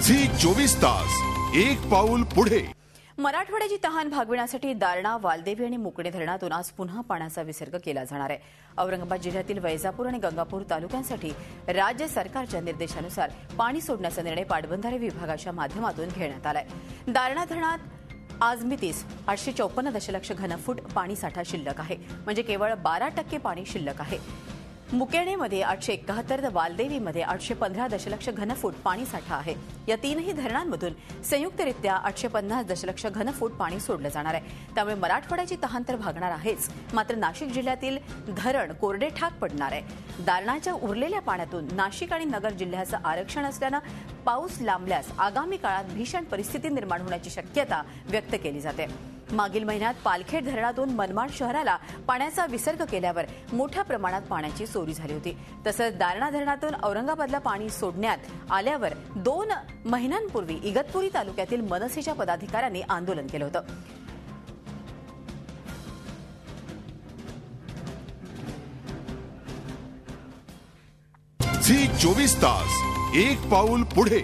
Zee 24 तास एक पाऊल पुढे। मराठवाड्याची तहान भागविण्यासाठी दारणा, वालदेवी आणि मुकणे धरणातून आज पुन्हा पाण्याचा विसर्ग केला जाणार आहे। औरंगाबाद जिल्ह्यातील वैजापूर आणि गंगापूर तालुक्यांसाठी राज्य सरकारच्या निर्देशानुसार पाणी सोडण्याचा निर्णय पाटबंधारे विभागाच्या माध्यमातून घेण्यात आलाय। दारणा धरणात आज मितीस 854 दशलक्ष घनफूट पाणी साठा शिल्लक आहे, म्हणजे केवळ 12% पाणी शिल्लक आहे। मुकेणेमध्ये 871 तर वालदेवीमध्ये 815 दशलक्ष घनफूट पाणी साठा आहे। या तीनही धरणांमधून संयुक्तरित्या 850 दशलक्ष घनफूट पाणी सोडलं जाणार आहे। त्यामुळे मराठवाड्याची तहान तर भागणार आहेच, मात्र नाशिक जिल्ह्यातील धरण कोरडे ठाक पडणार आहे। दारणाच्या उरलेल्या पाण्यातून नाशिक आणि नगर जिल्ह्याचं आरक्षण असल्यानं पाऊस लांबल्यास आगामी काळात भीषण परिस्थिती निर्माण होण्याची शक्यता व्यक्त केली जाते। मागील महिन्यात पालखेड धरणातून मनमाड शहराला पाण्याचा विसर्ग केल्यावर मोठ्या प्रमाणात पाण्याची चोरी झाली होती। तसंच दारणा धरणातून औरंगाबादला पाणी सोडण्यात आल्यावर 2 महिन्यांपूर्वी इगतपुरी तालुक्यातील मनसेच्या पदाधिकाऱ्यांनी आंदोलन केलं होतं। झी 24 तास एक पाऊल पुढे।